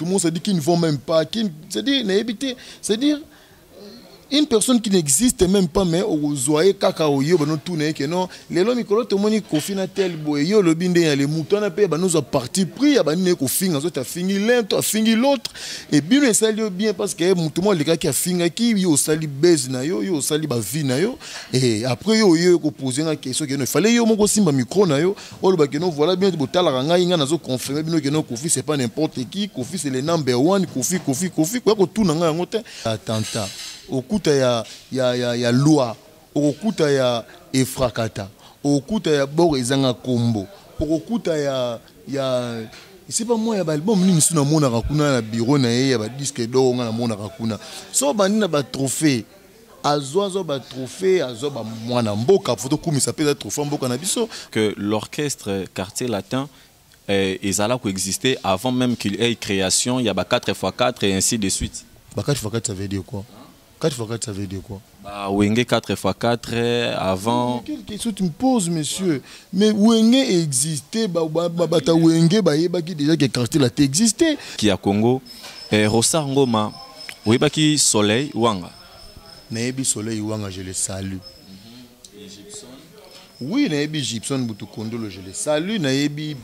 tout le monde se dit qu'ils ne vont même pas, c'est-à-dire une personne qui n'existe même pas, mais au zoé kaka oyo bano tourner que non les lois mikolo to moni kofi na tel boy yo le binde ya les moutons na pe bano zo parti pris ya bani ko finga zo ta fingi l'un to fingi l'autre et bien ça lui bien parce que tout le monde les gars qui a finga qui yo sali base na yo sali ba vie na yo et après yo ko poser une question que non fallait yo moko simba micro na yo o ba que non voilà bien botala ranga inga na zo confirmer bino que non Kofi c'est pas n'importe qui Kofi c'est le number one Kofi quoi ko tout na nga ngote attentat okuta ya loi okuta ya efrakata okuta ya bor ezanga kombo okuta ya c'est pas moi ya album ni misu na mona rakuna na bureau na ye ya ba disque d'or nga na mona rakuna so bani na ba trophée azo ba trophée azo ba mwana mboka photo kumisa peza trophée mboka na biso que l'orchestre Quartier Latin ils allaient coexister avant même qu'il y ait création il y a 4x4 et ainsi de suite. 4x4 ça veut dire quoi? 4x4 ça veut dire quoi? Bah, Wenge 4x4 avant. Quelle question tu me poses, monsieur? Mais Wenge existait, Bata Wenge, qui déjà que Quartier Latin existait. Qui a Congo, Rosa Ngoma, Webaki Soleil Wanga. Naebi Soleil Wanga, je le salue. Oui, Naebi Gibson Boutoukondolo, je le salue. Naebi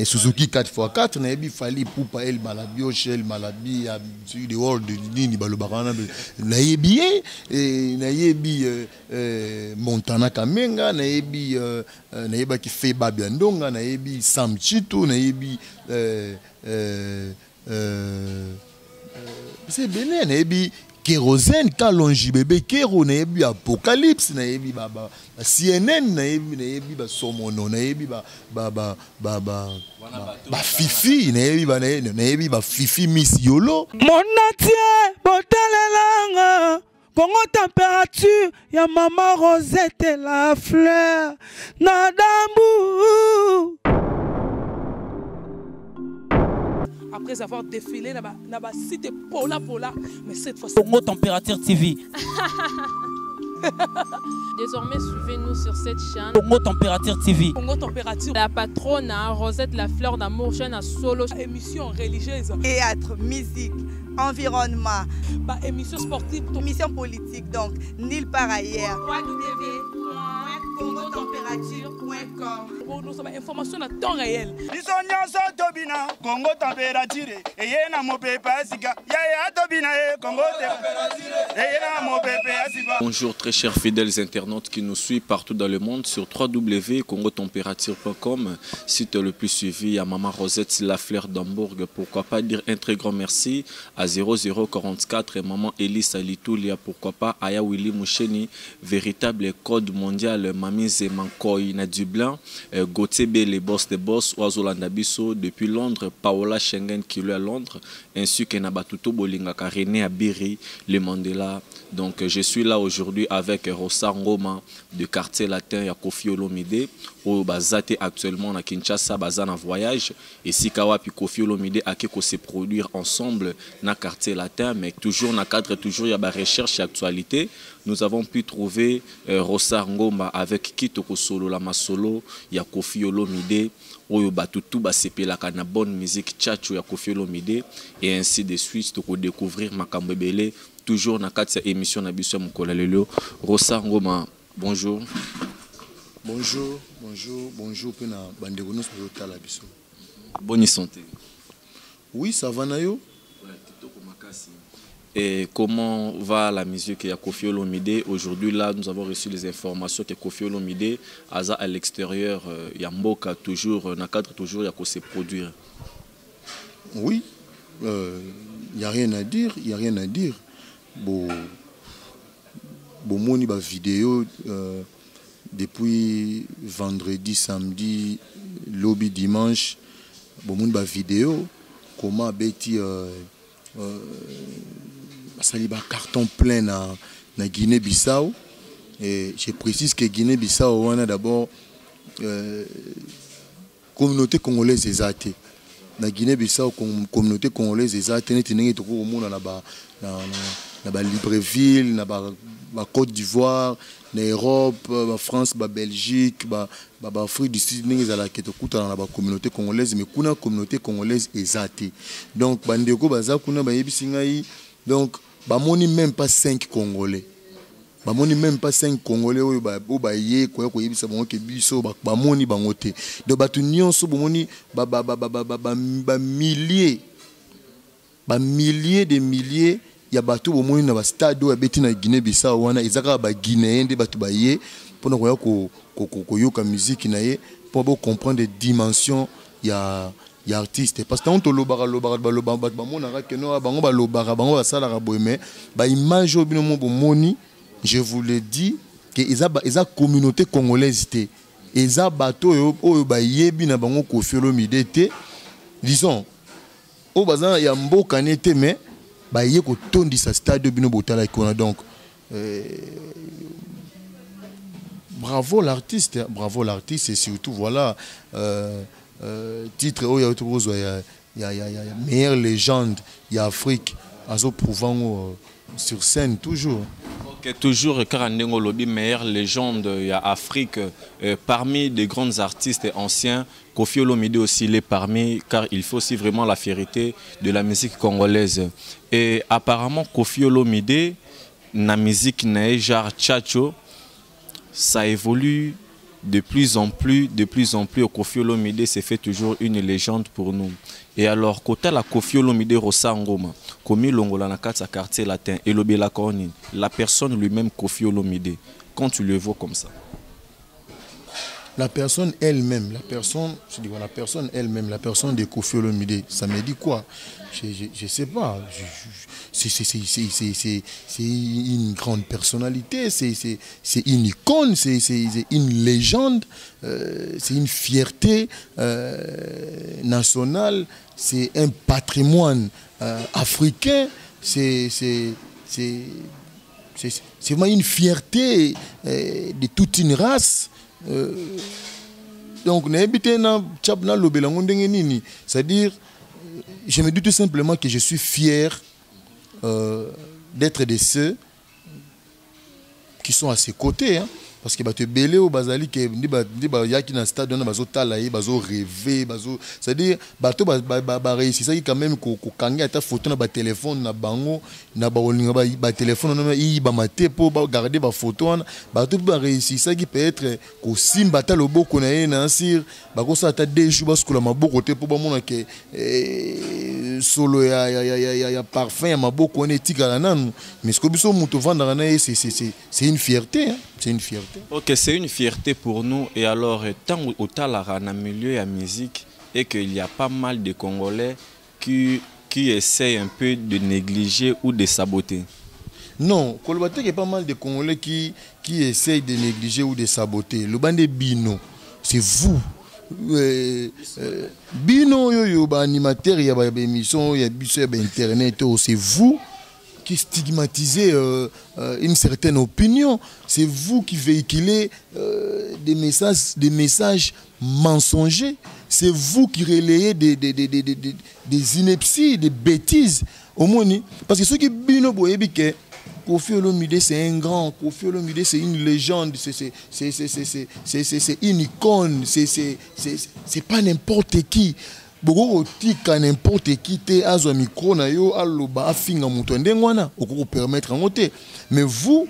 Suzuki 4x4, Naebi Fali Poupa El Malabi, Oshel Malabi, de World de Nini Balobarana, Naebi, Naebi Montana Kamenga, Naebi Naeba qui fait Babiandonga, Naebi Sam Chito, Naebi c'est Bénin, Naebi. Kérosène, Kalonji bébé, Kéro, Naebi Apocalypse, Naebi Baba, CNN, Naebi Somono, Naebi Fifi, Naebi Fifi Miss Yolo. Mon atier, Botalelanga, Congo température, ya maman Rosette la fleur, Nadambu. Après avoir défilé là-bas, c'était Pola, mais cette fois-ci. Congo Température TV. Désormais, suivez-nous sur cette chaîne. Congo Température TV. Congo Température. La patronne, Rosette la fleur d'amour, chaîne à solo. Émission religieuse. Théâtre, musique, environnement. Bah, émission sportive. Émission politique, donc, nulle part ailleurs. www.congotempérature.com. Nous avons information à temps réel. Congo Température. Et bonjour très chers fidèles internautes qui nous suivent partout dans le monde sur www.congotempérature.com, site le plus suivi à Maman Rosette la fleur d'Hambourg. Pourquoi pas dire un très grand merci à 0044 et Maman Elise Alitulia, pourquoi pas Aya Willy Moucheni, véritable code mondial Mami Zemankoy na Dublin, Gauthier B, les boss des boss, Oazolanda Bisso depuis Londres, Paola Schengen qui est à Londres, ainsi que Nabatuto Bolinga Karine à Biri, le Mandela. Donc je suis là aujourd'hui avec Rosa Ngoma du Quartier Latin ya Kofi Olomide au Bazate actuellement à Kinshasa bazana voyage et si Kawapi Kofi Olomide a quelque se produire ensemble na Quartier Latin mais toujours na cadre toujours il y a ba recherche et actualité. Nous avons pu trouver Rosa Ngoma avec Kitoko Solo la Masolo ya Kofi Olomide oyo batutu basepelaka na bonne musique tchatcho ya Kofi Olomide et ainsi de suite pour découvrir makambo ebele toujours na kati ya émission na biso mukola lelo. Rosa Ngoma, bonjour. Bonjour pena bandeko nyonso tala biso. Bonne santé. Oui, ça va na yo? Et comment va la musique ya Kofi Olomide? Aujourd'hui là, nous avons reçu les informations que Kofi Olomide aza à l'extérieur ya mboka toujours na cadre toujours ya ko se produire. Oui, y a rien à dire, Bon moni ba vidéo depuis vendredi, samedi, lobby dimanche, bon moni ba vidéo comment beti sali ba carton plein na Guinée-Bissau et je précise que Guinée-Bissau on a d'abord communauté congolaise ezate. Na Guinée-Bissau communauté congolaise ezate neti ndenge toko komona Libreville, na Côte d'Ivoire, na Europe, France, Belgique, Afrique du Sud, ils ont la communauté congolaise, mais kuna communauté congolaise est donc bandeko baza kuna bayebisingai donc bamoni même pas 5 Congolais. Bamoni même pas 5 Congolais oyo ba ye koya koyebisa bango ke biso bamoni bango te. Donc batu nyonso bomoni milliers de milliers ya batu bomoni na ba stade oyo beti na Guinée-Bissau wana ezaka ba Guinéen de batu ba ye pona koya ko yoka musique na ye pour comprendre les dimensions ya artiste parce que on to lobara monaka que no bango ba lobara bango ba sala ka boyeme ba image obino mo bomoni. Je vous le dis que eza communauté congolaise te eza bato oyo ba yebi na bango Koffi Olomide te disons o bazan ya mboka nete mais ba ye ko tondisa stade bino botala ikona donc bravo l'artiste et surtout voilà titre oyo ya meilleure légende ya Afrique azo prouvant sur scène toujours. Okay, toujours Karandengo Lobi, meilleure légende à Afrique. Parmi des grands artistes anciens, Koffi Olomide aussi l'est parmi, car il faut aussi vraiment la fierté de la musique congolaise. Et apparemment, Koffi Olomide, la musique n'est genre tchatcho, ça évolue de plus en plus. Koffi Olomide s'est fait toujours une légende pour nous. Et alors, côté la Koffi Olomide Rosangoma, comme Longola na quartier latin, et la Cornine, la personne lui-même Koffi Olomide, quand tu le vois comme ça. La personne elle-même, la personne de Koffi Olomide, ça me dit quoi? Je sais pas. C'est une grande personnalité, c'est une icône, c'est une légende, c'est une fierté nationale, c'est un patrimoine africain, c'est vraiment une fierté de toute une race. Donc, c'est-à-dire, je me dis tout simplement que je suis fier d'être de ceux qui sont à ses côtés. Hein, parce que tu belé au bazali que yaki na stade on bazo talaye bazo rêver bazo c'est-à-dire bato ba réussir ça quand même ko kanga ta photo na ba téléphone na bango na ba olinga ba téléphone na i ba maté pour garder ba photo na bato ba réussir ça qui peut être ko simba ta loboko na ye na sir ba ko sa ta déchu ba skula maboko te pour ba mona que solo ya parfum ya maboko on etika nanu mais ce que biso muto vendre na c'est une fierté hein, c'est une fierté. Ok, c'est une fierté pour nous. Et alors, tant au Talara, dans le milieu de la musique, et qu'il y a pas mal de Congolais qui essayent un peu de négliger ou de saboter. Non, il y a pas mal de Congolais qui essayent de négliger ou de saboter. Le bande Bino, c'est vous. Bino, animateur, il y a des émissions, il y a des internet, c'est vous qui stigmatisez une certaine opinion. C'est vous qui véhiculez des messages mensongers. C'est vous qui relayez des inepties, des bêtises. Au moins, parce que ceux qui bino boyebike, Koffi Olomide c'est un grand, Koffi Olomide c'est une légende, c'est une icône, c'est pas n'importe qui. Beaucoup tika n'importe qui te azo micro na yo aloba afinga muto ndengwana oko permettre ngote mais vous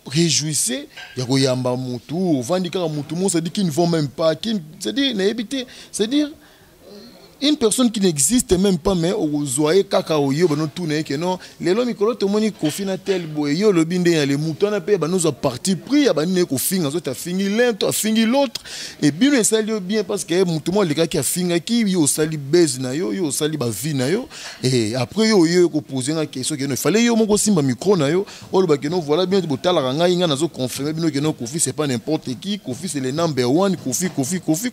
réjouissez ya ko yamba mutu vandika mutu mo ça dit qu'ils ne vont même pas c'est-à-dire naébité c'est-à-dire une personne qui n'existe même pas mais au zoye kaka oyo bano tourner que non les lomi kolo to moni Koffi na tel boy yo lo binde ya les moutons na pe bano zo parti pris ya bani ko finga zo ta fingi l'un to fingi l'autre et bien ça sali bien parce que mouton le gars qui a finga qui yo sali base na yo sali ba vie na yo et après yo ko poser une question que non fallait yo moko simba micro na yo o lo ba que non voilà bien botala nga inga na zo confirmer bino que non Koffi c'est pas n'importe qui Koffi c'est le number 1 Koffi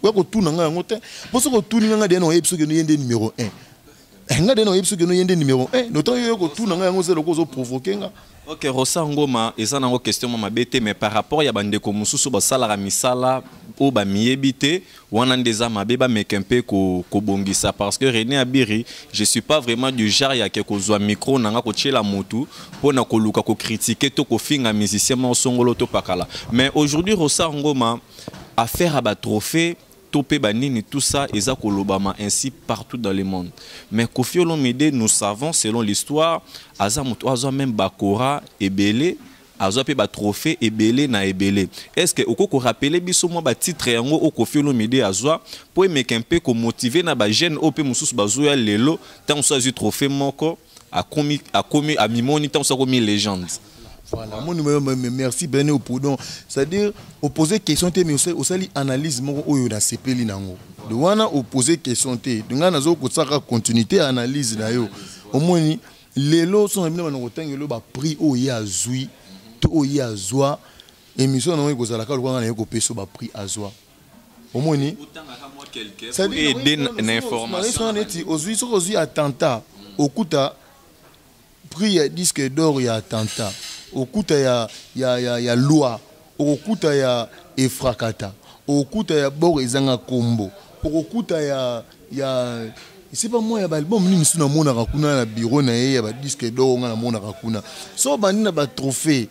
quoi ko tout na nga ngote parce que tout nga de non que nous y numéro 1. nga de no yebso que no yende numéro 1 notant yo ko tout na nga ngo zelo ko zo provoquer nga. Ok, Rosa Ngoma, eza nango question mama bete, mais par rapport ya bandeko mususu basala la misala o ba miebite wana ndeza mabeba mekempe ko bongisa parce que René Abiri, je suis pas vraiment du genre ya ke ko zwa micro nanga ko tchela motu pona ko luka ko critiquer to ko finga musicien mo songolo to pakala. Mais aujourd'hui Rosa Ngoma affaire à ba trophée topé banini tout ça eza kolobama ainsi partout dans le monde. Mais Koffi Olomide, nous savons selon l'histoire azamuto azo même bakora ebele azo pe ba trophée ebele na ebele. Est-ce que okoko rappeler biso mo ba titre yango o Koffi Olomide azo po emekempe ko motiver na ba jeune op mususu bazo ya lelo tant so azu trophée moko a komi a mimoni tant so komi légende. Voilà, mon numéro, merci Bené au Poudon. C'est-à-dire, opposer question, mais aussi analyse, mon oyo na CPL nango. De wana opposer question, donc on a zo kosaka continuité analyse na yo. Au moins, les lots sont amenés dans le temps que le bas prix au ya zui, to au ya zoa, émission non ko zala ka lo na yo ko peso bas prix azwa. Au moins ni. C'est-à-dire, une information. Aujourd'hui, attentat, au kuta prix disque d'or ya attentat. Okuta ya loi, okuta ya efrakata, okuta ya bor ezanga kombo, okuta ya c'est pas moi ya album ni suna mona rakuna na bureau na ye ya ba disque d'or nga na mona rakuna. So bani na ba trophée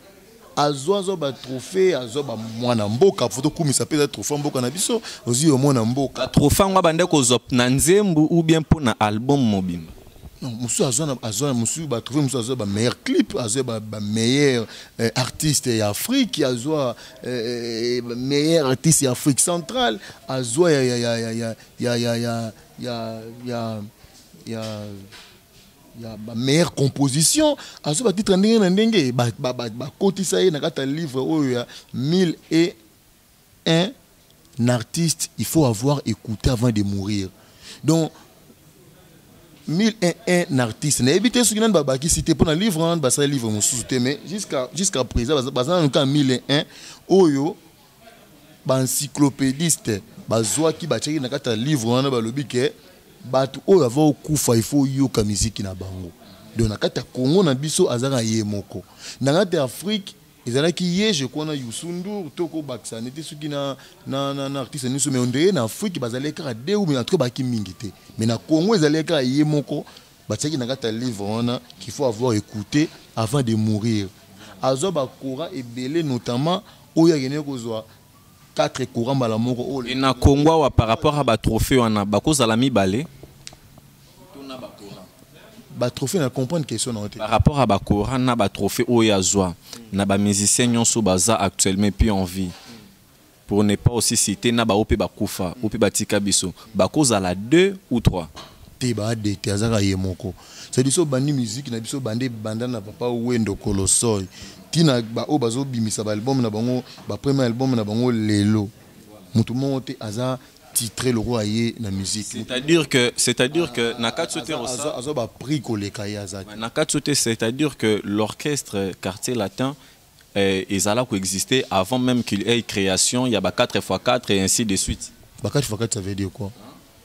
azo ba trophée azo ba mwana mboka photo kumisa peza trophée mboka na biso ozi yo mwana mboka. Trophée ngwa bande ko zop na nzembu ou bien pour na album mobimba. Non, monsieur Monsieur va trouver monsieur ba meilleur clip, ba meilleur artiste en Afrique, meilleur artiste en Afrique centrale, ba meilleure composition, ba titre ndenge ba kotisa ye na kata livre oyo 1001 artistes, il faut avoir écouté avant de mourir. Donc 1001 artistes. N'habitez ce qui n'a pas qui cité pour un livre, ça livre mon sous-té, mais jusqu'à présent, bazan en cas 1001, oyo, encyclopédiste, bazoa qui bachaki na kata livre on a balobi ke batu oyo ava okufa il faut yoka musique na bango. Donc na kata Congo na biso azaka ye moko. Na kata Afrique ezalaki ye je kona Youssou toko baksane te suki na artiste niso mais ondeye na Afrique bazaleka de ou mais entre baki mingité. Mais na Congo ezaleka ye moko bataki na kata livre on qu'il faut avoir écouté avant de mourir. Azo ba kora ebele notamment oya gene kozwa 4 courants bala moko et na Congo wa par rapport à ba trophée wana bakoza la mibale tuna ba kora ba trophée na comprendre question na par rapport à ba kora na ba trophée oya zwa na ba musiciens nyonso baza actuellement puis en vie pour ne pas aussi citer na ba opé ba kufa opé ba tika biso bakoza la 2 ou 3 te ba de te azaka yemoko c'est biso bandi musique na biso bande banda na papa wendo kolosoy tina ba o bazo bimisa ba album na bango ba premier album na bango lelo mutu monte aza titré le roi yé na musique c'est-à-dire que na katsote rosa azo ba prix koleka ya za na katsote c'est-à-dire que l'orchestre Quartier Latin ezala ko exister avant même qu'il ait création il y a ba 4x4 et ainsi de suite. Ba 4x4 ça veut dire quoi?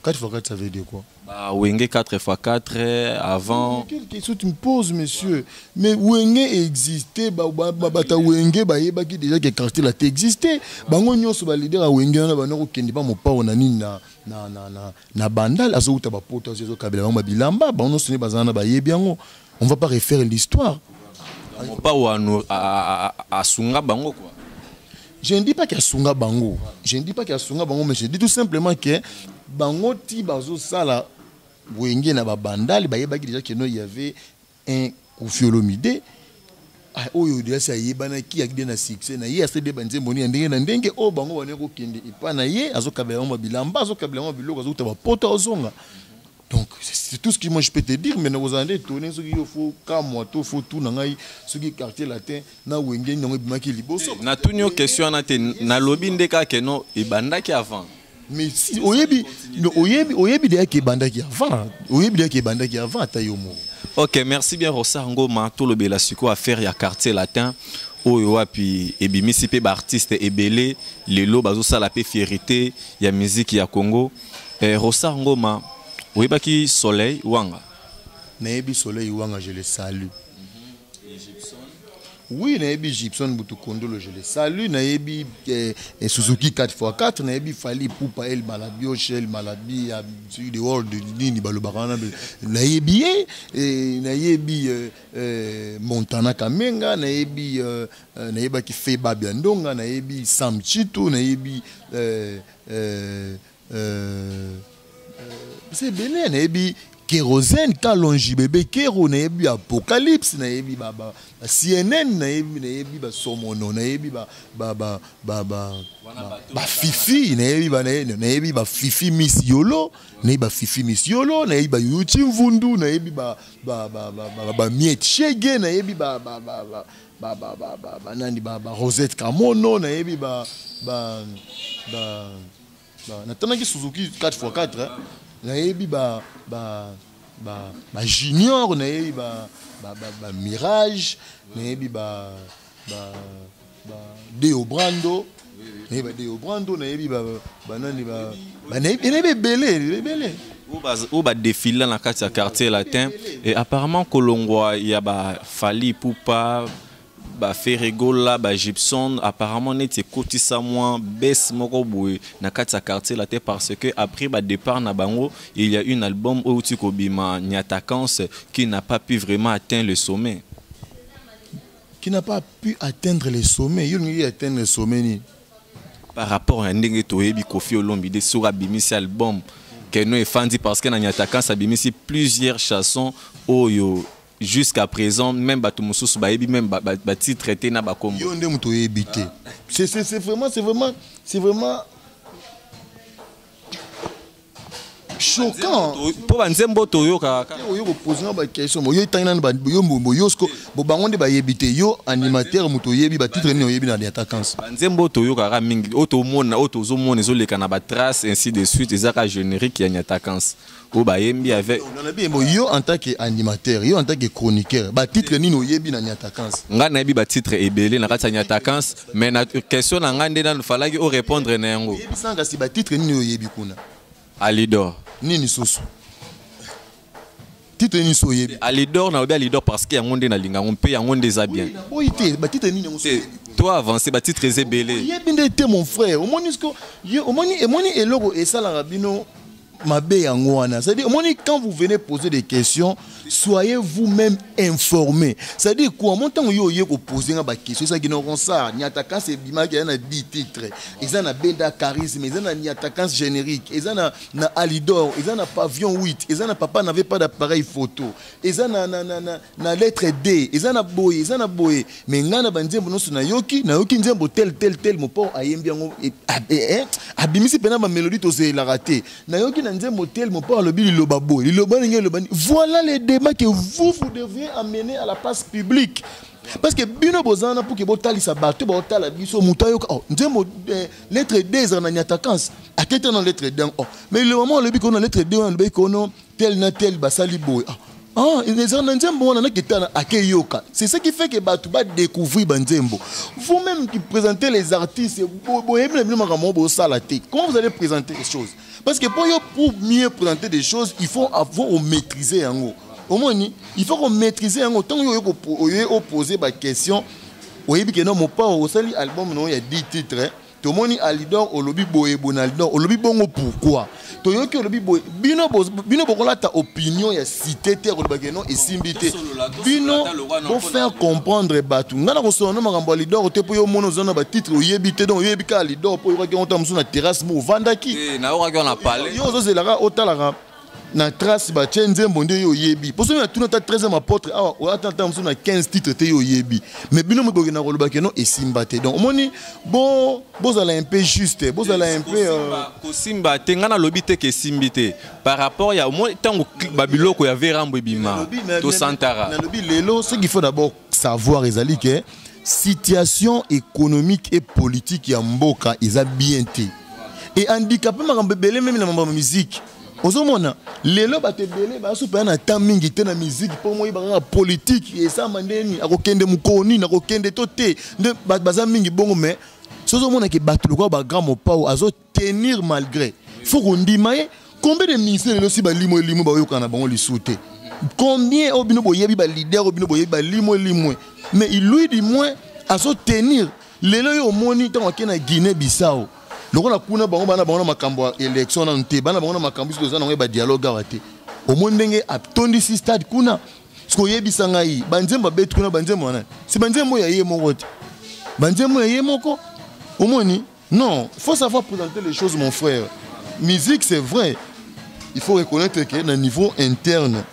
4x4 ça veut dire quoi? Bah, Wenge 4x4 avant. Quelle question tu me poses, monsieur? Mais Wenge existait, bata Wenge, qui déjà que Quartier Latin existait. Bango nyonso ba leader a Wenge na banoko kendi ba mopa ona ni na bandal azo uta ba poto azo kabela ba bilamba, bango sone bazana ba yebiango. On va pas refaire l'histoire. Mopa ou a sunga bango quoi. Je ne dis pas qu'il y a Sunga Bango. Je ne dis pas qu'il y a Sunga Bango, mais je dis tout simplement que Bango ti bazo sala Wenge na babandali ba yeba déjà que il y avait un Koffi Olomide. Ah oyo déjà ça yebana ki akide na succès na ye ase de banze moni ndenge na ndenge o bango wane ko kende ipana ye azo kabela mo bilamba azo kabela mo biloko azo ta poto ozonga. Donc c'est tout ce que moi je peux te dire, mais nous allons tourner ce qu'il faut comme moi tout faut tout nangai ce qui Quartier Latin na Wenge n'ongo bimaki liboso. Na tout une question na te na lobby ndeka ke no ibandaki avant. Mais si oyebi de ki bandaki avant, oyebi de ki bandaki avant tayomo. OK, merci bien Rosa Ngoma tout le bela siko affaire ya Quartier Latin. Oyo wapi ebimisi pe ba artiste ebele lelo bazo sala pe fierté ya musique ya Congo. Rosa Ngoma oui, baki Soleil Wanga. Naebi Soleil Wanga, je le salue. Oui, Naebi Gibson Boutoukondolo, je le salue. Naebi Suzuki 4x4, Naebi Fali Poupa El Malabio, Shell Malabi, celui de World de Nini Balobarana. Naebi Montana Kamenga, Naebi qui fait Babiandonga, Naebi Sam Chito, Naebi. C'est bien, Naebi. Kérosène, Kalonji bébé, Kéro, Naebi Apocalypse, Naebi Baba, CNN, Naebi Somono, Naebi Fifi, Naebi Fifi Miss Yolo, Naebi Fifi Miss Yolo, Naebi Yuchim Vundu, Naebi Miet Chege, Naebi Rosette Kamono, Naebi Natanaki Suzuki 4x4, Naebi Junior, Naebi Mirage, Naebi Deo Brando, Naebi Belé. Où va défiler dans le quartier latin et apparemment Kolongwa il y a Fali Poupa Ferregola, Gibson, apparemment n'était cotisa moins baisse moroboui na katia quartier là parce que après départ na bango il y a un album où tu kobima Nyatakans qui n'a pas pu vraiment atteindre le sommet. Qui n'a pas pu atteindre le sommet. Il n'y a atteindre le sommet ni. Par rapport à Ndenge Toyebi Kofi Olomide sur abimisi album que nous efandi parce que na Nyatakans abimisi plusieurs chansons oyo. Jusqu'à présent, même Batumoussous Baebi, même Bati traité na Bakombo. C'est vraiment choquant. Pour Nzembo Toyo Kaka. Yo poser une question. Yo tangana yo yosko bo bangonde ba yebite yo animateur muto yebi ba titre ni yebi na attaquants. Nzembo Toyo Kaka mingi auto mona auto zo mona zo leka na ba trace ainsi de suite ezaka générique ya attaquants. Ou ba yembi avec yo en tant qu'animateur, yo en tant que chroniqueur, ba titre ni no yebi na attaquants. Nga na yebi ba titre ebele na kati ya attaquants mais na question na ngande na falaki o répondre na yango. Yebi sanga si ba titre ni no yebi kuna. Alidor. Nini soso. Titre ni so yebi. Alidor na obi Alidor parce que yango nde na linga on peut yango nde za bien. Oui, ba titre ni yango so. Toi avancer ba titre ezebele. Yebi nde mon frère. Omonisko omoni eloko esala rabino mabe yango wana. C'est-à-dire quand vous venez poser des questions, soyez vous-même informés. C'est-à-dire quoi montant yo yeko poser nga ba question ça qui non ça Nyatakans c'est bima qui na 10 titres. Ils en a Benda charisme, ils en a Nyatakans générique, ils en a na Alidor, ils en a pavillon 8, ils en a papa n'avait pas d'appareil photo. Ils en a na lettre D, ils en a boye, mais ngana banzembo no na yoki nzembo tel mon port ayembi yango abimisi pena ba mélodie to c'est la raté. Na yoki nzembo tel mon port le bili lobabo, voilà les débats que vous devez amener à la place publique. Parce que bino bozana pour que botali sa bateau botala biso mutayo nzembo lettre D za na Nyatakans akete na lettre D mais le moment le biko na lettre D on le biko tel na tel basali boy c'est ce qui fait que Batou va découvrir Banzembo. Vous-même qui présentez les artistes, comment vous allez présenter les choses? Parce que pour mieux présenter des choses, il faut avoir maîtriser en haut. Au moins, il faut maîtriser en haut. Tant que vous posez des questions, vous voyez que mon père, au sali album, il y a 10 titres. Tout le monde Alidor au lobby boye bonaldor au lobby bongo pourquoi toyoki au lobby boye bino bokola ta opinion ya cité terre au bageno et simbité bino pour faire comprendre batu ngana ko sona makambo Alidor te po yo mono zona ba titre oyebite donc oyebika Alidor po yo ka onta musu na terrasse mo vandaki na o ka na parler yo zo zelaka otalaka na trace ba Nzembo nde yo yebi pour ça tout notre 13e apôtre ah on attend musu na 15 titres te yo yebi mais bino mo bogena ko lobakeno et simbate donc moni bon bozala un peu juste bozala un peu ko simbate ngana lobite ke simbite par rapport ya au moins tango babiloko ya verambo ebima to santara na lobi lelo ce qu'il faut d'abord savoir ezali que situation économique et politique ya mboka eza bien té et handicapé makambo belé même na musique. Ozomona lelo batebele basupa na tamingi te na musique pour moi ba politique et ça mandeni akokende mukoni na kokende tote de baza mingi bongo mais sozomona ke batuluko ba grand mopao azo tenir malgré faut qu'on dimaye combien de ministères lelo si ba limo ba yokana bango li souté Combien Obino Boyebi ba leader Obino Boyebi ba limo. Mais il lui dit moins à se tenir. Les lois au moniteur en Guinée Bissau. Le roi a kuna bango bana bango makambo élection na nte bana bango makambo sur ça ba dialogue awate. Au monde ndenge a tondi si stade kuna. Sko yebisa ngai banzemba bet kuna banzemba wana. Si banzembo ya ye moko. Banzembo ya ye moko. Au moni non, il faut savoir présenter les choses mon frère. Musique c'est vrai. Il faut reconnaître que dans niveau interne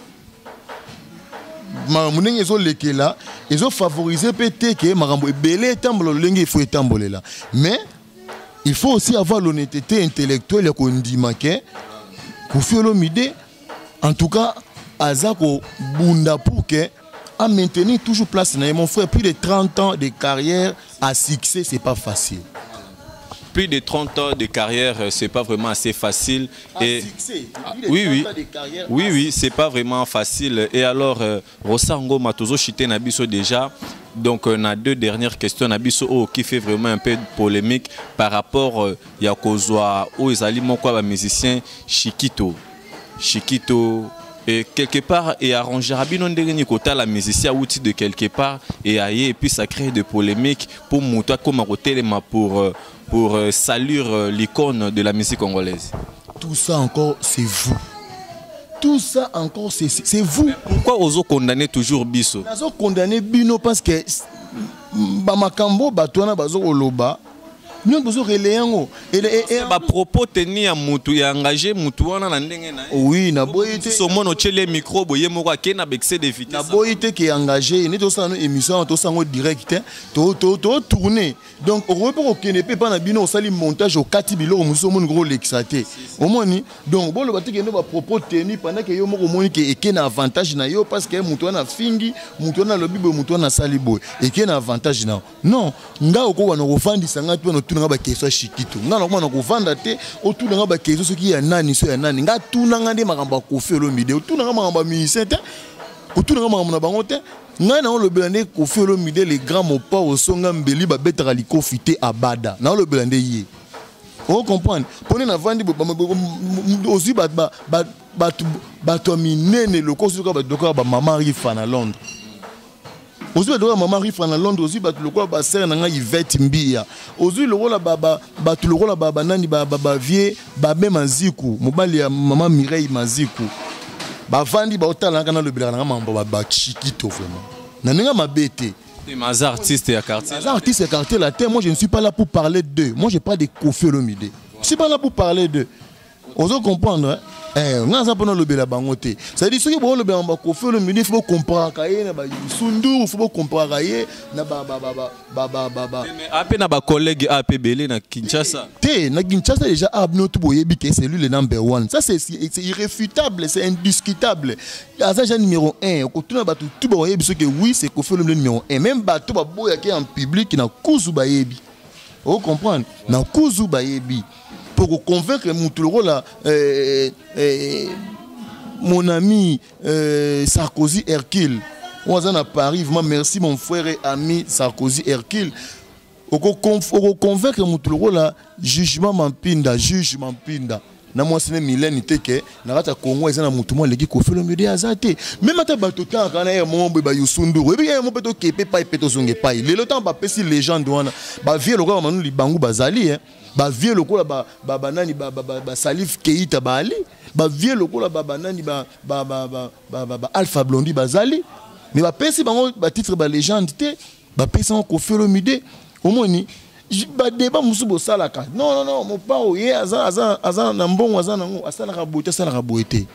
maramundenge zo lekela ils ont favorisé peut-être que marambo belé tambolo lengi il faut tamboler là. Mais il faut aussi avoir l'honnêteté intellectuelle qu'on dit maké Koffi Olomide en tout cas azako bunda pour que à maintenir toujours place na mon frère plus de 30 ans de carrière à succès c'est pas facile. Plus de 30 ans de carrière, c'est pas vraiment assez facile. Et oui, c'est pas vraiment facile. Et alors, Rosango Matozo Chité Nabiso déjà. Donc, on a deux dernières questions. Nabiso qui fait vraiment un peu de polémique par rapport à Kozwa ou Ezali Mokwa, musicien Chiquito. Et quelque part, et arranger Rabino Ndegeni Kota, la musicien outil de quelque part, et puis ça crée des polémiques pour Mouta comme pour saluer l'icône de la musique congolaise. Tout ça encore, c'est vous. Tout ça encore, c'est vous. Mais pourquoi oso condamner toujours Biso? Oso condamner Bino parce que Bamakambo, Batouana, Bazo Oloba, nous besoin relayango. Et propos tenir à Moutou et engagé Moutouana na ndenge na. Oui, na boyité. Somono chele micro boye moko akena bexé de vitesse. Na boyité qui est engagé, ni to ça émission, to ça direct, to tourner. Donc on repère au Kenepe pas na bino sali montage au Katibilo muso mon gros l'exaté. Au moni. Donc bon le baté que nous propos tenir pendant que yo moko moni que ekena avantage na yo parce que Moutouana fingi, Moutouana lobibo Moutouana salibo. Ekena avantage na. Non, nga oko wana rofandi sanga tu na ba question Chiquito nga na ko vanda te autour na ba question soki ya nani so ya nani nga tuna nga nde makamba Koffi Olomide autour na makamba musicien te autour na makamba na bango te nga na le belande Koffi Olomide les grands mopa au songa mbeli ba betara likofi te abada na le belande yé on comprend pone na vandi aussi ba to minene le ko soka ba doka ba maman rifa na Londres. Aujourd'hui, le maman arrive en Londres, aussi, le roi Basser n'a Yvette Mbia. Aujourd'hui, le roi le roi baba nani baba vie babé maziku, mobali ya maman Mireille maziku. Ba vandi ba otala kana le bilanga mamba ba Chiquito vraiment. Nanenga mabete. Les artistes et quartier. Les artistes et quartier la terre, moi je ne suis pas là pour parler d'eux. Moi je parle de Koffi Olomide. Je ne suis pas là pour parler d'eux. On doit comprendre, hein? C'est-à-dire que si vous avez Koffi Olomide, il faut comparer avec Sundur, il faut comparer avec mais à collègue APBL na Kinshasa. Na Kinshasa déjà c'est lui le number one. Ça c'est irréfutable, c'est indiscutable. Agent numéro 1, oui, c'est Koffi Olomide numéro 1. Même bateau qui est en public na Kuzu Bayebi. Vous comprenez? Na Kuzu Bayebi. Pour convaincre mon ami Sarkozy Hercule. On est à Paris, merci mon frère et ami Sarkozy Hercule. Pour convaincre mon jugement Mampinda. Na moi c'est Mylène Teke na rata Congo ezana mutumo leki Koffi Olomide azate même ata batota kana ya mombe ba Yusundu ebi ya mombe to kepe pa peto zonge pa lelo temps ba pesi légende wana ba vie lokola manu libangu bazali hein ba vie lokola ba nani ba Salif Keita ba ali ba vie lokola ba nani ba Alpha Blondy bazali mais ba pesi bango ba titre ba légende te ba pesi en Koffi Olomide au moni ba débat musubo salaka non mon pao ye azan na mbongo azan nango asalaka boité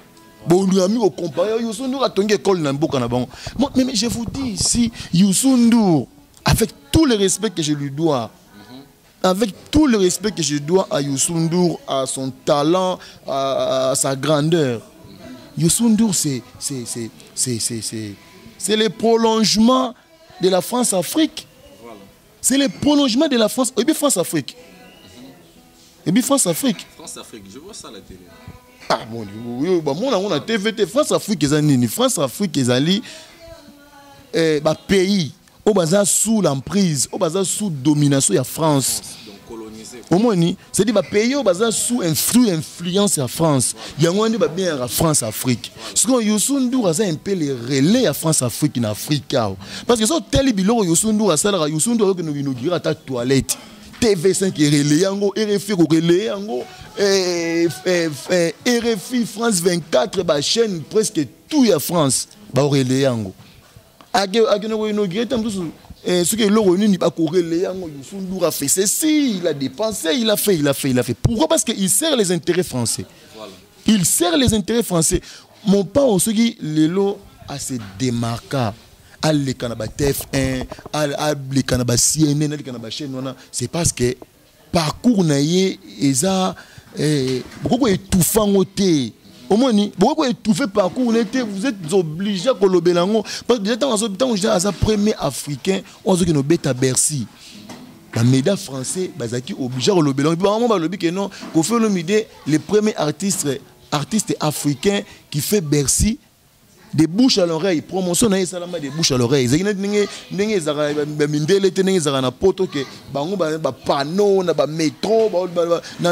bon lui ami au comparer Youssou a tongi école na mboka na bango mais je vous dis ici Youssou Ndour avec tout le respect que je lui dois avec tout le respect que je dois à Youssou Ndour à son talent à sa grandeur Youssou Ndour c'est le prolongement de la France-Afrique. C'est le prolongement de la France. Et puis France-Afrique. Et puis France-Afrique. France-Afrique, je vois ça à la télé. Ah mon Dieu, on a TVT. France-Afrique, France-Afrique, pays. Au bazar sous l'emprise, au bazar sous domination de la France. Au moins, c'est-à-dire que les pays sous influence à France. Il y a un bien à France-Afrique. Ce qu'on Youssou N'Dour a un peu les relais à France-Afrique en Afrique. Parce que si tel billet Youssou N'Dour a ça, Youssou N'Dour a inauguré ta toilette. TV5 est relais, RFI relais, RFI France 24, la chaîne presque tout à France. Relais. A inauguré ce que l'Europe n'est pas corrélé, Youssou N'Dour a fait ceci, il a dépensé, il a fait. Pourquoi? Parce qu'il sert les intérêts français. Voilà. Il sert les intérêts français. Mon père, ce qui l'élo a se démarqué. Les Canaba TF1, les Canaba CNN, les Canaba chaîne, c'est parce que parcours naïe ça beaucoup étouffant au thé. Au moins, pourquoi étouffer parcours vous êtes obligé à colobelango parce que déjà dans le premier africain on se qui nous bête à Bercy. Les médias français bazaki obligé à colobelango. Puis vraiment balobi que non qu'on fait le premier artiste africain qui fait Bercy. Des bouches à l'oreille, promotion na salama des bouches à l'oreille. Ndenge zara mindele te ndenge zara na poto ke bango ba panneau na ba métro na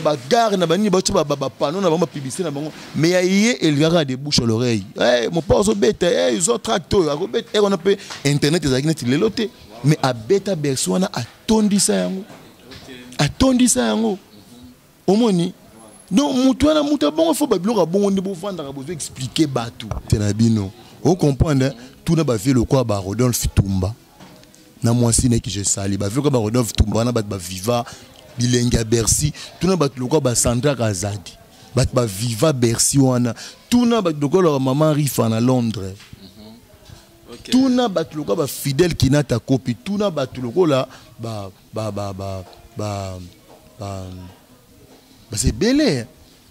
ba gare na ba ni ba panneau na ba publicité na bango. Mais il y a des bouches à l'oreille. Eh mon pozo bête, ils ont tracteur, a bête on appelle internet ezaki le loté. Mais a beta bersoana a tondi ça yango. A tondi ça yango. Omoni donc, il faut expliquer Batou. On comprend, tout n'a pas fait le quoi, Rodolphe Toumba. Na moi si n'est que je sali, bah vu que Rodolphe Toumba, na bat Viva, Bilenga Bercy, tout n'a pas le quoi, Sandra Kazadi, bat Viva Bercy, tout n'a pas le quoi, maman Rifa à Londres. Tout n'a pas le quoi, fidèle qui n'a ta copie, tout n'a pas le quoi, c'est belé.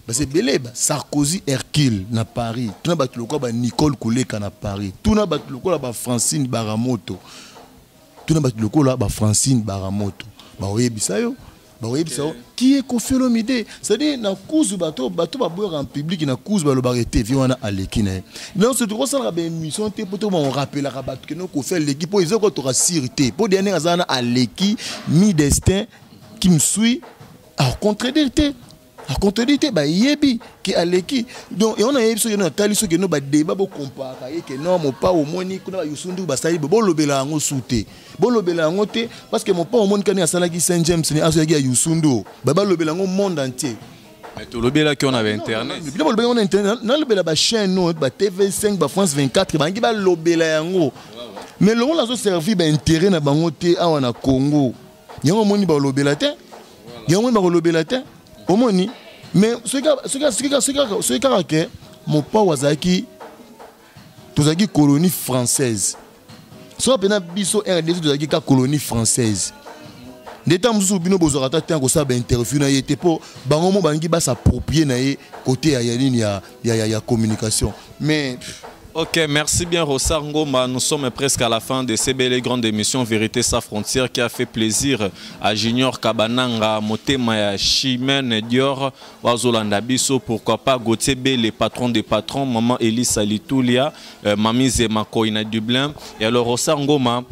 C'est belé. Sarkozy Hercule na Paris. Tout n'a pas le quoi Nicole Kouleka na Paris. Tout n'a pas le quoi Francine Baramoto. Tout n'a pas le quoi Francine Baramoto. Bah oui bisayo. Bah oui bisayo. Qui est Koffi Olomide? C'est-à-dire na cause bateau ba boire en public na cause ba le barreté viona alekine. Donc c'est trop ça la émission te pour on rappelle rabat que nous Koffi l'équipe pour ils ont qu'on sûreté. Pour dernier azana aleki mi destin qui me suit à contredire. À contredire, yebi qui a l'équipe. Donc, on a eu ce que nous débat pour comparer que non, mon pas au moins, qu'on a Youssou N'Dour, ça y est, bon le bélango souté. Bon le bélango té, parce que mon pas au moins, quand il y a Salaki Saint-James, c'est à Youssou N'Dour. Baba le bélango monde entier. Mais tout le béla qu'on avait internet. Le bélango on a internet. Non, le bélango chaîne, non, TV5, France 24, il y a le bélango. Mais le on a servi d'intérêt dans bango té à wana Congo. Il y a un monde qui le bélaté. Il y a un monde qui le bélaté. Au moins, mais ce caractère, mon père Wazaki, tous les colonies françaises. Soit pendant biso RDC, tous les colonies françaises. Des temps où bino bozorata tango ça ba interview na yete po bango bangi ba s'approprier na ye côté ya communication. Mais ok, merci bien Rossard Ngoma. Nous sommes presque à la fin de ces belles grandes émissions Vérité sans frontières qui a fait plaisir à Junior Kabananga, Motema Chimène Dior, Wazolanda Bisso, pourquoi pas Gauthier B, les patrons des patrons, Maman Elisa Litoulia, Mami Zemako Ina Dublin. Et alors Rossard Ngoma,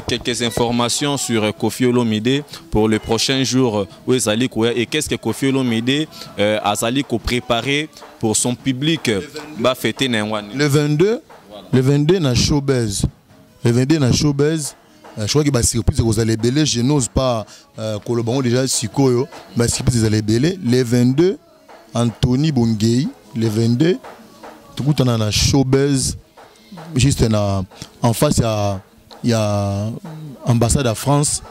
quelques informations sur Koffi Olomide pour les prochains jours où et qu'est-ce que Koffi Olomide a préparé pour son public va fêter le 22 na showbiz. Le 22 na showbiz. Je crois que la surprise vous allez belé, je n'ose pas collaborer déjà sikoyo, la surprise vous allez belé. Le 22 Anthony Bongei, le 22 tout le temps na showbiz juste en face il y a ambassade à France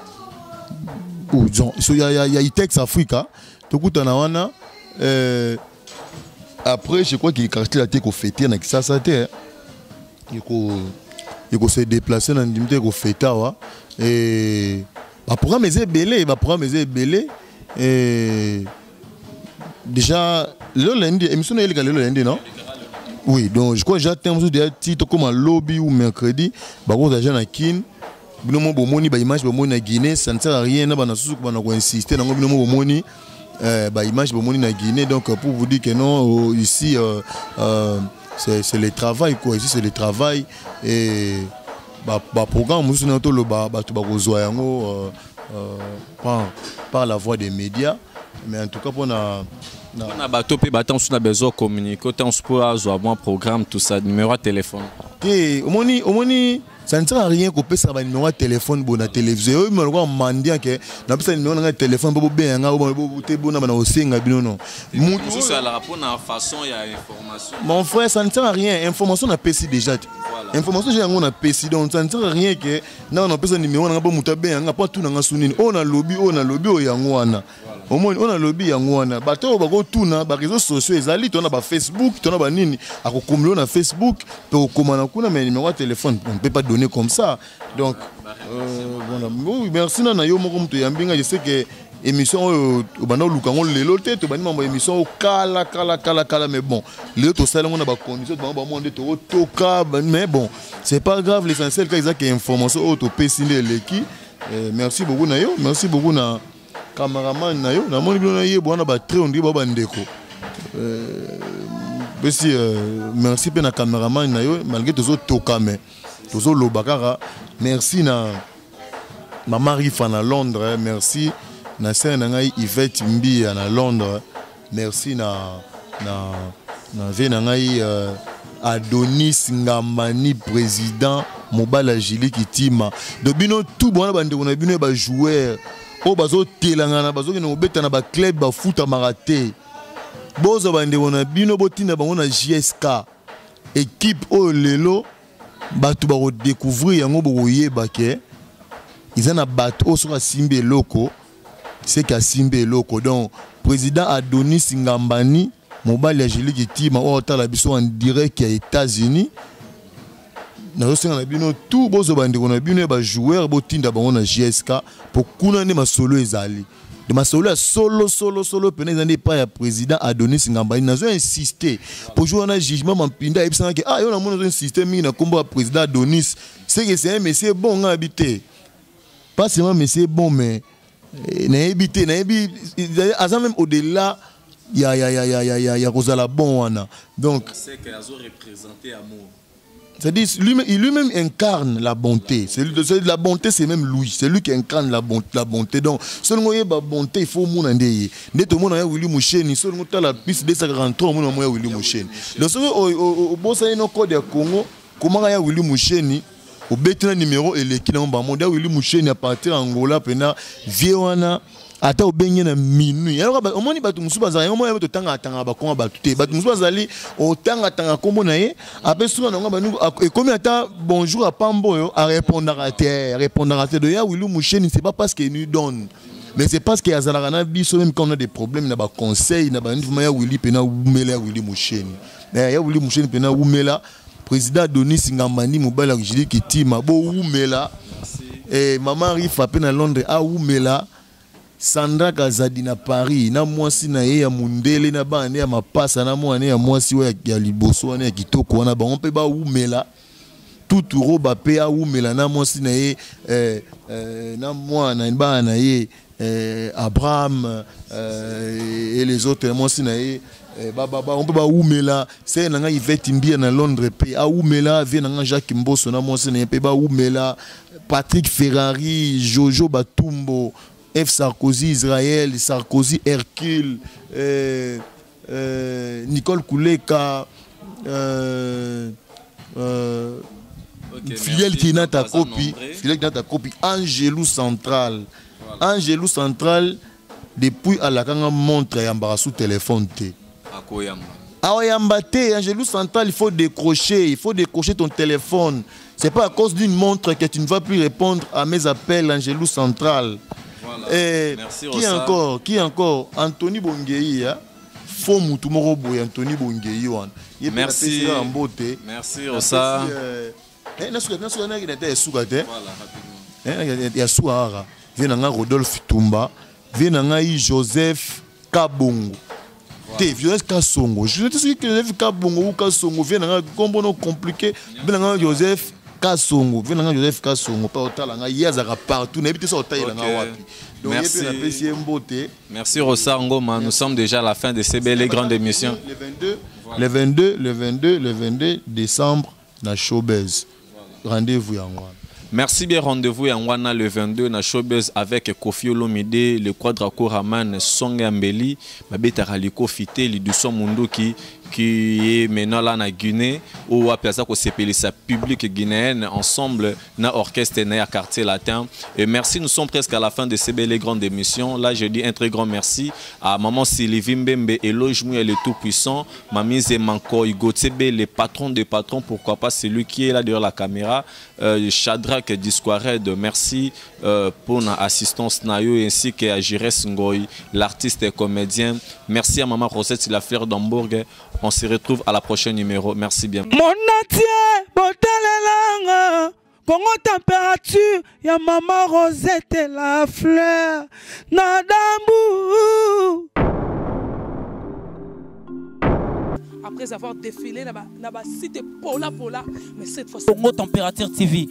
ou il y a Itex Africa, tout le temps na après, je crois qu'il quartier la tête qu'on fêtait dans ça c'était il faut se déplacer dans l'intimité qu'on fêtait et bah programme est belé et déjà le lundi émission le lundi non oui donc je crois que j'attends des titres comme lobby ou mercredi bah on a déjà na kin binomo bomoni ba image bomoni na Guinée ça ne sert à rien na bana susu bana ko insister dans binomo bomoni image bomoni na Guinée donc pour vous dire que non ici c'est le travail quoi ici c'est le travail et programme musu na to lo ba to ba kozwa yango par la voie des médias. Mais en tout cas, pour on a bateau puis bateau on a besoin de communiquer autant pour avoir un programme tout ça numéro de téléphone. Omoni ça ne sert à rien qu'on peut savoir numéro de téléphone pour la télévision. Eux me le mandiant que n'a pas numéro de téléphone pour bien sur la rapport en façon il y a information. Mon frère ça ne sert à rien information on a PC déjà. Information j'ai on a PC donc ça ne sert à rien que non on peut numéro on a pas mutabe on a pas tout dans sunini on a lobby au yangoana. Au moins on a lobby yangoana bato ba go tuna ba réseaux sociaux ezali to na ba Facebook to na ba nini akokomlo na Facebook to komana kuna mais numéro de téléphone on ne peut pas donner comme ça donc voilà oui merci na yo moko muto yambinga je sais que émission au banda lukango lelo te to bani mambo émission kala mais bon le to sala on a ba condition ba monde to toka mais bon c'est pas grave l'essentiel quand ils a que information auto pesinde leki merci beaucoup na yo merci beaucoup na cameraman na yo na moni bilo na ye bwana ba très on dit ba ndeko merci pe na cameraman na yo malgré tozo toka mais tozo lobakara merci na Maman Rifa na Londres merci na sœur na ngai Yvette Mbi na Londres merci na ve na ngai Adonis Ngamani président Mobala Jili Kitima de bino tout bwana bande on a bino ba joueur o bazo telangana bazo ke no beta na ba club ba foot maraté bozo bande on a bino botina bango na JSK équipe o lelo batu ba redécouvrir yango bo yeba ke izana batu o soka simbe loko c'est qu'à simbe loko donc président Adonis Ngambani Mobile Angeli Kitima o tala biso en direct aux États-Unis na yosenga na bino tout bozo bande on a bino ba joueur botinda bango na JSK pour kuna ne masolo ezali de masolo ya solo pene zande pas ya président Adonis Ngambani nazo insister pour jouer na jugement mampinda ebisanga ke yo na mono insister mi na kombo président Adonis c'est que c'est un monsieur bon nga habité pas seulement monsieur bon mais na habité asa même au-delà ya kozala bon wana donc c'est que azo représenter amour. C'est-à-dire, lui-même incarne la bonté. La bonté, c'est même lui. C'est lui qui incarne la bonté. Donc, selon la bonté, il faut que ait. Dès tout le monde a Willy Moucheni, selon la piste 243, il y a Willy Moucheni. Donc, si vous avez un code de Congo, comment il y a Willy Moucheni, au bétin numéro et l'équipe en bas, il y a Willy Moucheni à partir d'Angola, pena Viewana. Ata obenye na minuit alors ba omoni batu musu bazali omoni bato tanga ba konga batu te batu musu bazali o tanga kombo na ye après souvent na ba nu et comme ata bonjour à Pambo yo a répondre à terre de ya Willy Moucheni c'est pas parce qu'il nous donne mais c'est parce que azala na biso même quand on a des problèmes na ba conseil na ba nduma ya Willy pena umela Willy Moucheni mais ya Willy Moucheni pena umela président Adonis Ngambani Mobala Jili Kitima bo umela et maman Rifa pena Londres a umela Sandra Kazadi na Paris na mwasi na ye ya mundele na ba ne ya mapasa na mwana ya mwasi ya liboso wana ya kitoko wana ba on peut ba umela tout roba pe a umela na mwasi na ye na mwana ba na ye Abraham et les autres mwasi na ye on peut ba umela c'est na nga Yvette Mbia na Londres pe a umela vient na nga Jacques Mboso na mwasi na ye pe ba umela Patrick Ferrari Jojo Batumbo F. Sarkozy, Israël, Sarkozy, Hercule, Nicole Kouleka, Fidel qui n'a ta copie, Angelou Central. Voilà. Angelou Central, depuis à la kanga montre yamba sous téléphone. Angelou Central, il faut décrocher ton téléphone. C'est pas à cause d'une montre que tu ne vas plus répondre à mes appels, Angelou Central. Voilà. Et merci qui encore Anthony Bongei faux mutumoro boy Anthony Bongei wan merci merci Rosa ya suara venanga Rodolphe Tumba venanga Joseph Kabongo te Joseph Kasongo je te suis que Joseph Kabongo ou Kasongo venanga combo compliqué venanga Joseph Kasongo venanga Joseph Kasongo pa otalanga yazaka partout n'habite ça otalanga wapi. Merci Rosa Ngoma, nous sommes déjà à la fin de ces belles grandes émissions. Le 22 décembre, na Showbiz. Rendez-vous en Merci bien, rendez-vous en Wana le 22 na Showbiz avec Kofi Olomide, le Quadraco Raman, Songa Mbeli, Babeta Raliko Fite, Liduson Munduki, qui est maintenant là en Guinée, où à Plaza sa publique guinéenne, ensemble, na orchestre na quartier latin. Et merci, nous sommes presque à la fin de ces belles grandes émissions. Là, je dis un très grand merci à Maman Sylvie Mbembe, Eloge Mouya, le Tout-Puissant, Mami Zemanko, Igotebe, les patrons des patrons, pourquoi pas celui qui est là derrière la caméra, Shadrach Disquared, merci pour l'assistance Nayo, ainsi qu'à Jires Ngoy, l'artiste et comédien. Merci à Maman Rosette, la fleur d'Hambourg. On se retrouve à la prochaine numéro. Merci bien. Mon atier, botalelanga, Congo température, ya Maman Rosette la fleur, Nadambu. Après avoir défilé là-bas, site Pola, mais cette fois Congo Température TV.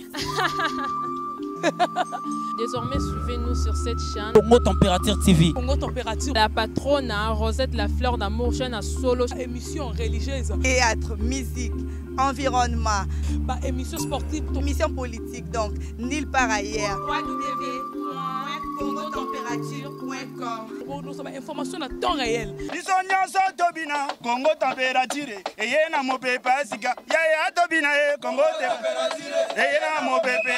Désormais, suivez-nous sur cette chaîne. Congo Température TV. Congo Température. La patronne, Rosette la fleur d'amour, chaîne à solo. Émission religieuse. Théâtre, musique, environnement. Émission sportive. Émission politique, donc nulle part ailleurs. www.congotempérature.com. Nous avons information à temps réel. Congo température. Et y a mon pépé, Congo température. Et y a mon pépé,